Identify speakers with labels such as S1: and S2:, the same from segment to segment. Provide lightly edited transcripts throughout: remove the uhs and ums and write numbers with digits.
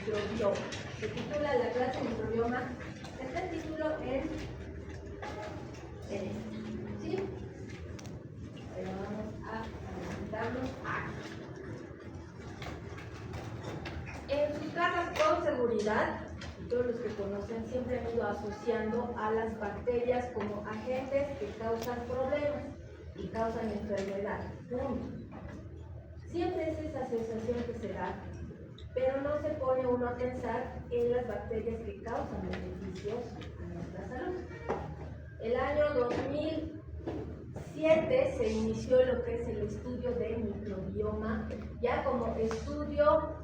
S1: microbioma. Se titula la clase microbioma. Está el título en ¿sí? Pero vamos a adelantarnos aquí. En sus casas con seguridad, todos los que conocen siempre han ido asociando a las bacterias como agentes que causan problemas y causan enfermedad. Punto. Siempre es esa asociación que se da, pero no se pone uno a pensar en las bacterias que causan beneficios a nuestra salud. El año 2007 se inició lo que es el estudio del microbioma, ya como estudio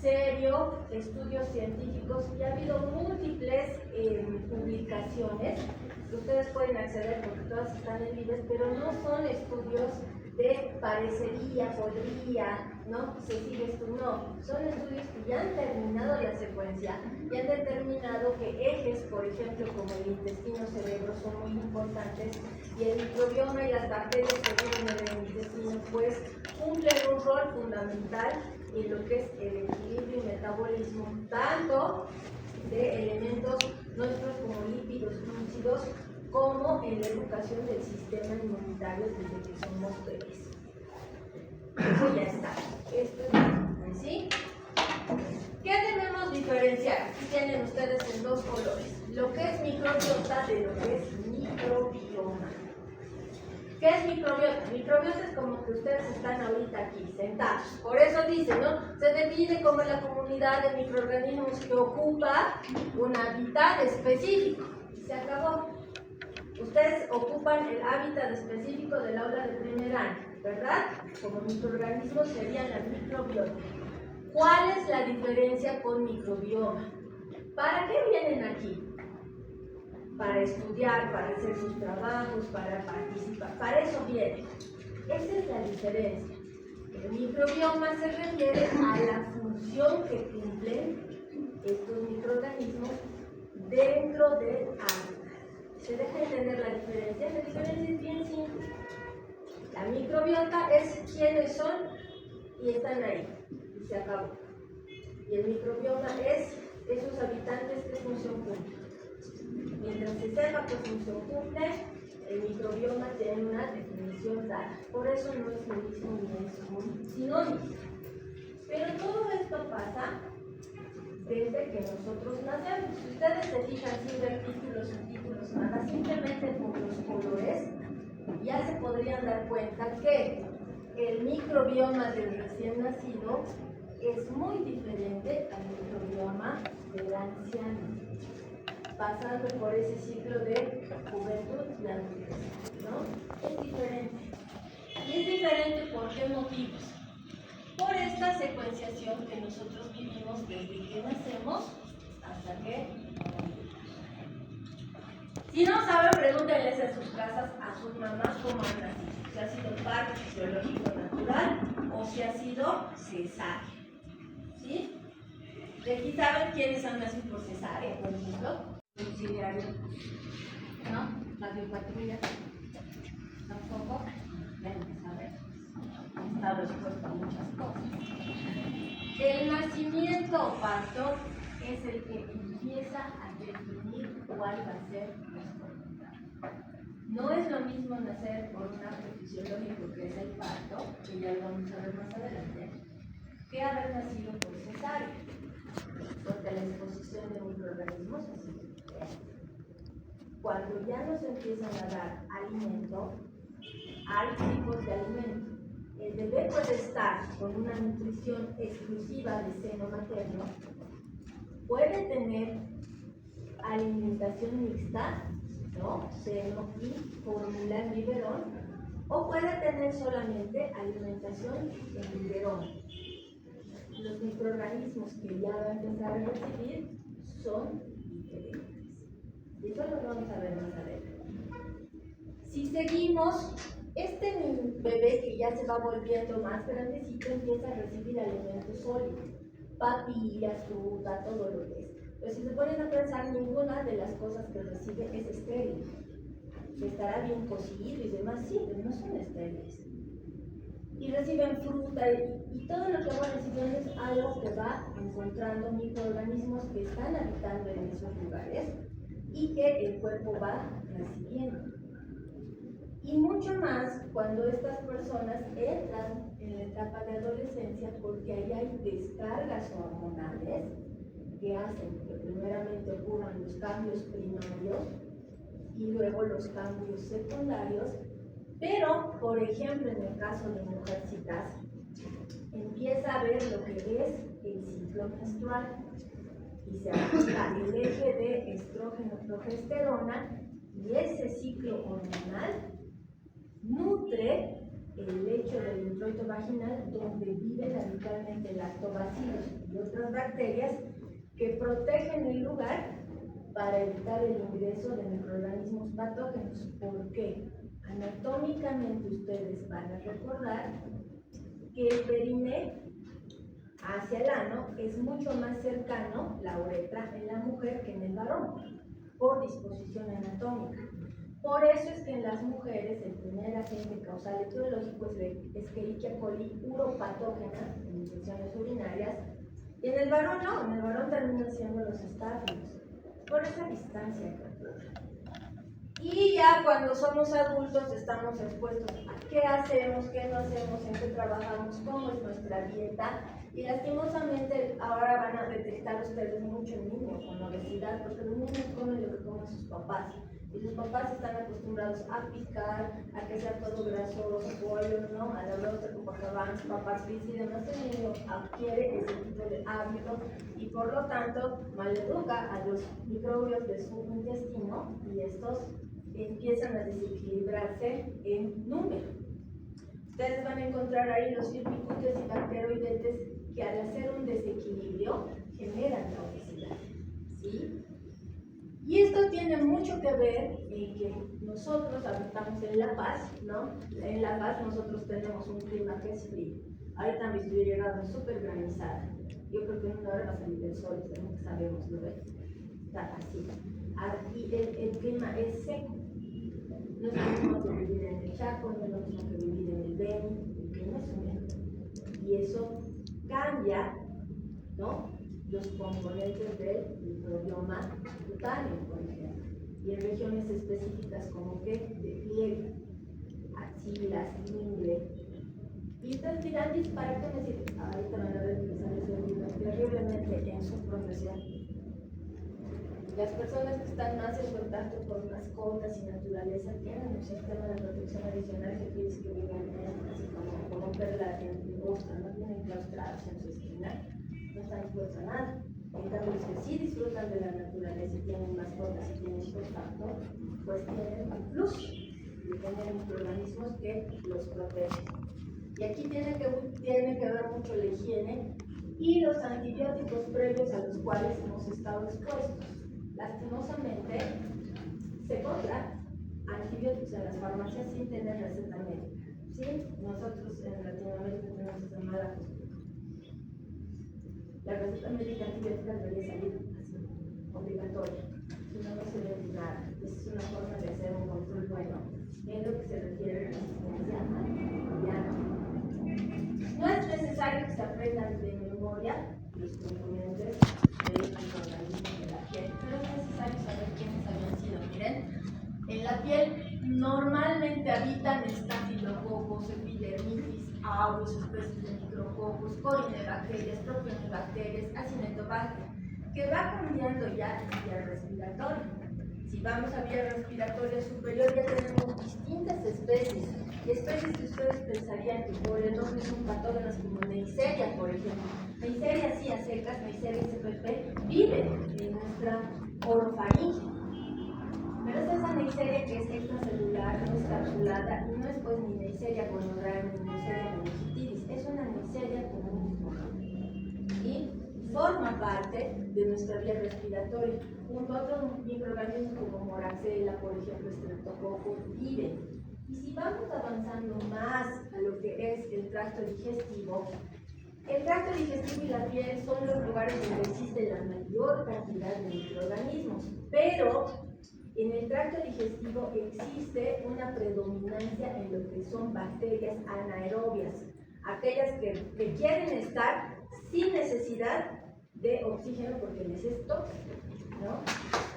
S1: serio, estudios científicos, y ha habido múltiples publicaciones que ustedes pueden acceder porque todas están en libros, pero no son estudios de parecería, podría, ¿no? Se sigue esto, no. Son estudios que ya han terminado la secuencia y han determinado que ejes, por ejemplo, como el intestino-cerebro, son muy importantes, y el microbioma y las bacterias que viven en el intestino, pues, cumplen un rol fundamental en lo que es el equilibrio y metabolismo, tanto de elementos nuestros como lípidos, glúcidos, como en la educación del sistema inmunitario desde que somos bebés. Eso ya está. Esto es ¿sí? ¿Qué debemos diferenciar? Aquí tienen ustedes en dos colores. Lo que es microbiota de lo que es microbioma. ¿Qué es microbiota? Microbiota es como que ustedes están ahorita aquí, sentados. Por eso dice, ¿no? Se define como la comunidad de microorganismos que ocupa un hábitat específico. Se acabó. Ustedes ocupan el hábitat específico del aula de primer año, ¿verdad? Como microorganismos serían las microbiotas. ¿Cuál es la diferencia con microbioma? ¿Para qué vienen aquí? Para estudiar, para hacer sus trabajos, para participar. Para eso vienen. Esa es la diferencia. El microbioma se refiere a la función que cumplen estos microorganismos dentro del hábitat. ¿Se deja entender la diferencia? La diferencia es bien simple. La microbiota es quiénes son y están ahí. Y se acabó. Y el microbioma es esos habitantes que función cumplen. Mientras se sepa qué función cumple, el microbioma tiene una definición dada. Por eso no es lo mismo ni es un sinónimo. Pero todo esto pasa desde que nosotros nacemos. Si ustedes se fijan sin ver títulos, subtítulos, nada, simplemente por los colores, ya se podrían dar cuenta que el microbioma del recién nacido es muy diferente al microbioma del anciano, pasando por ese ciclo de juventud y adultez, ¿no? Es diferente. ¿Y es diferente por qué motivos? Por esta secuenciación que nosotros vivimos desde que nacemos hasta que morimos. Si no saben, pregúntenles en sus casas a sus mamás cómo han nacido. Si ha sido parto fisiológico natural o si ha sido cesárea. ¿Sí? ¿De aquí saben quiénes han nacido por cesárea, por ejemplo? Auxiliario, ¿no? La biopatrulla, tampoco. Ven, a ver. Está respuesta a muchas cosas. El nacimiento o parto es el que empieza a definir cuál va a ser nuestro lugar. No es lo mismo nacer por un acto fisiológico que es el parto, que ya lo vamos a ver más adelante, que haber nacido por cesárea, porque la exposición de microorganismos es así. Cuando ya nos empiezan a dar alimento, hay tipos de alimento. El bebé puede estar con una nutrición exclusiva de seno materno, puede tener alimentación mixta, ¿no? Seno y fórmula en biberón, o puede tener solamente alimentación en biberón. Los microorganismos que ya va a empezar a recibir son diferentes. Y eso lo vamos a ver más adelante. Si seguimos, este bebé que ya se va volviendo más grandecito empieza a recibir alimentos sólidos, papillas, fruta, todo lo que es. Pero si se ponen a pensar, ninguna de las cosas que recibe es estéril. Estará bien cocido y demás, sí, pero no son estériles. y reciben fruta y todo lo que va recibiendo es algo que va encontrando microorganismos que están habitando en esos lugares y que el cuerpo va recibiendo. Y mucho más cuando estas personas entran en la etapa de adolescencia, porque ahí hay descargas hormonales que hacen que primeramente ocurran los cambios primarios y luego los cambios secundarios. Pero, por ejemplo, en el caso de mujercitas, empieza a ver lo que es el ciclo menstrual y se aplica el eje de estrógeno-progesterona, y ese ciclo hormonal nutre el lecho del introito vaginal, donde viven habitualmente lactobacilos y otras bacterias que protegen el lugar para evitar el ingreso de microorganismos patógenos. ¿Por qué? Anatómicamente ustedes van a recordar que el perine hacia el ano es mucho más cercano, la uretra, en la mujer que en el varón, por disposición anatómica. Por eso es que en las mujeres el primer agente causal etiológico es Escherichia coli uropatógena en infecciones urinarias, y en el varón no, en el varón terminan siendo los estáfilos, por esa distancia que ocurre. Y ya cuando somos adultos estamos expuestos a qué hacemos, qué no hacemos, en qué trabajamos, cómo es nuestra dieta. Y lastimosamente ahora van a detectar ustedes mucho en niños con obesidad, porque los niños comen lo que comen sus papás. Y sus papás están acostumbrados a picar, a que sea todo grasoso, pollo, ¿no? A la brocha, Copacabana, papas fritas y demás. El niño adquiere ese tipo de hábito y por lo tanto maleduca a los microbios de su intestino y estos empiezan a desequilibrarse en número. Ustedes van a encontrar ahí los firmicutios y bacteroidetes que al hacer un desequilibrio generan la obesidad, ¿sí? Y esto tiene mucho que ver en que nosotros habitamos en La Paz, ¿no? En La Paz nosotros tenemos un clima que es frío. Ahorita me estoy llegando súper granizada. Yo creo que en una hora va a salir el sol, que sabemos, ¿no ves? Está así. Aquí el clima es seco. No es lo mismo que vivir en el Chaco, no es lo mismo que vivir en el Beni, el clima es húmedo. Y eso cambia, ¿no?, los componentes del microbioma cutáneo, por ejemplo. Y en regiones específicas como que de piel, axilas, ingle. Y estas tirantes, ¿para qué me sirven? Ahorita van a ver que les han servido terriblemente en su profesión. Las personas que están más en contacto con mascotas y naturaleza tienen un sistema de protección adicional que quiere decir que viven así como perlas en ostra, no tienen claustrados en su esquina, no están expuestos a nada. En cambio, los que sí disfrutan de la naturaleza y tienen mascotas y tienen contacto, pues tienen un plus y tienen microorganismos que los protegen. Y aquí tiene que ver mucho la higiene y los antibióticos previos a los cuales hemos estado expuestos. Lastimosamente, se compra antibióticos en las farmacias sin tener receta médica. ¿Sí? Nosotros en Latinoamérica tenemos esa mala costumbre. La receta médica antibiótica debería salir así, obligatoria. Si no, no se ve nada. Esa es una forma de hacer un control bueno en lo que se refiere a la asistencia antimicrobiana. No es necesario que se aprendan de memoria los componentes del microorganismo de la piel, pero es necesario saber quiénes habían sido. Miren, en la piel normalmente habitan estafilococos, epidermitis, aureus, especies de micrococos, corinebacterias, propionibacterias, acinetobacter, que va cambiando ya en vía respiratoria. Si vamos a vía respiratoria superior, ya tenemos distintas especies que ustedes pensarían que por el nombre son patógenos como Neisseria, por ejemplo. Neisseria sí a secas, Neisseria spp, viven en nuestra orofaringe. Pero es esa Neisseria que es extracelular, no es capsulada, y no es pues ni Neisseria gonorrhoeae ni Neisseria meningitidis, es una Neisseria con un mismo nombre. Y forma parte de nuestra vía respiratoria, junto a otros microorganismos como Moraxella, por ejemplo, Streptococcus, viven. Y si vamos avanzando más a lo que es el tracto digestivo y la piel son los lugares donde existe la mayor cantidad de microorganismos, pero en el tracto digestivo existe una predominancia en lo que son bacterias anaerobias. aquellas que quieren estar sin necesidad de oxígeno porque les es tóxico, ¿no?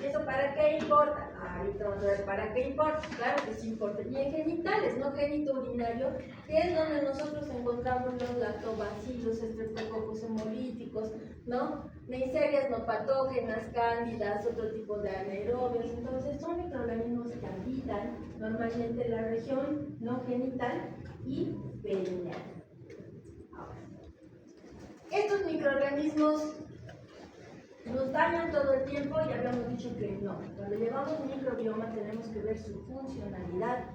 S1: ¿Y eso para qué importa? Ahorita vamos a ver para qué importa. Claro que sí importa. Y en genitales, no genitourinario, que es donde nosotros encontramos los lactobacilos, estreptococos hemolíticos, ¿no? Neiserias no patógenas, cándidas, otro tipo de anaerobios. Entonces, son microorganismos que habitan normalmente en la región no genital y perineal. Ahora, estos microorganismos nos dañan todo el tiempo y habíamos dicho que no. Cuando llevamos microbioma tenemos que ver su funcionalidad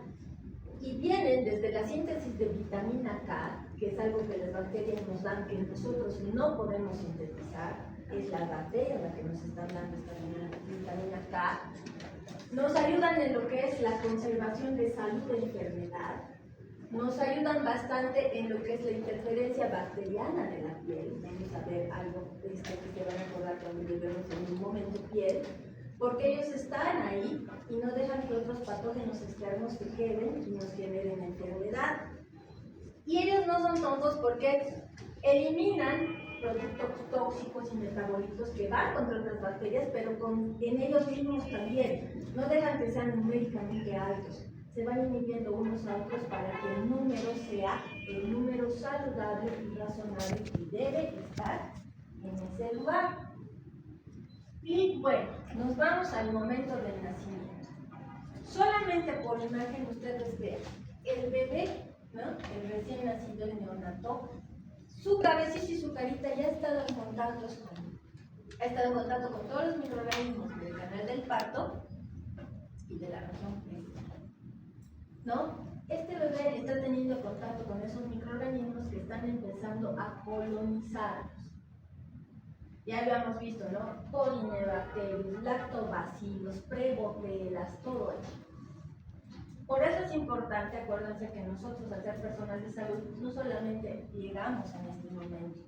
S1: y vienen desde la síntesis de vitamina K, que es algo que las bacterias nos dan que nosotros no podemos sintetizar, es la bacteria la que nos están dando esta vitamina K. Nos ayudan en lo que es la conservación de salud de enfermedad. Nos ayudan bastante en lo que es la interferencia bacteriana de la piel. Vamos a ver algo que se van a acordar cuando vemos en un momento piel, porque ellos están ahí y no dejan que otros patógenos externos se queden y nos generen enfermedad. Y ellos no son tontos porque eliminan productos tóxicos y metabolitos que van contra otras bacterias, pero en ellos mismos también. No dejan que sean numéricamente altos. Se van inhibiendo unos a otros para que el número sea el número saludable y razonable que debe estar en ese lugar. Y bueno, nos vamos al momento del nacimiento. Solamente por imagen ustedes vean, el bebé, ¿no? El recién nacido, el neonato, su cabecita y su carita ya ha estado en contacto con todos los microorganismos del canal del parto y de la región principal, ¿no? Este bebé está teniendo contacto con esos microorganismos que están empezando a colonizarlos. Ya habíamos visto, ¿no? Polinebacterium, lactobacilos, prebotelas, todo eso. Por eso es importante, acuérdense que nosotros, al ser personas de salud, no solamente llegamos en este momento,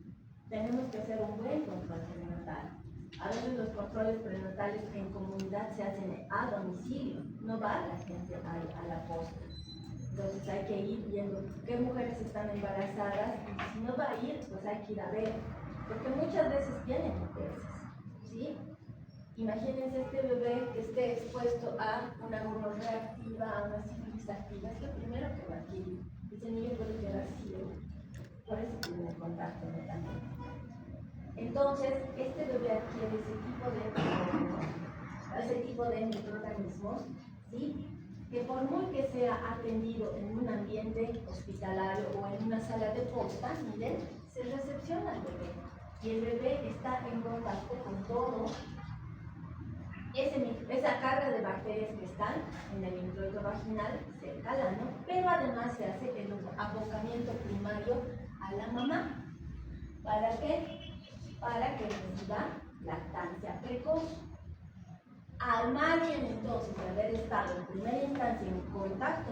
S1: tenemos que hacer un buen control prenatal. A veces los controles prenatales en comunidad se hacen a domicilio, no va la gente a la posta. Entonces hay que ir viendo qué mujeres están embarazadas y si no va a ir, pues hay que ir a ver, porque muchas veces tienen EPS, ¿sí? Imagínense este bebé que esté expuesto a una gonorrea activa, a una sífilis activa, es lo primero que va a adquirir. Ese niño puede quedar ciego, por eso tiene contacto netamente. Entonces, este bebé adquiere ese tipo de microorganismos, ¿sí? Que por muy que sea atendido en un ambiente hospitalario o en una sala de posta, miren, se recepciona al bebé. Y el bebé está en contacto con todo esa carga de bacterias que están en el introito vaginal cerca al ano, pero además se hace el abocamiento primario a la mamá. ¿Para qué? Para que reciba lactancia precoz. Al margen entonces de haber estado en primera instancia en contacto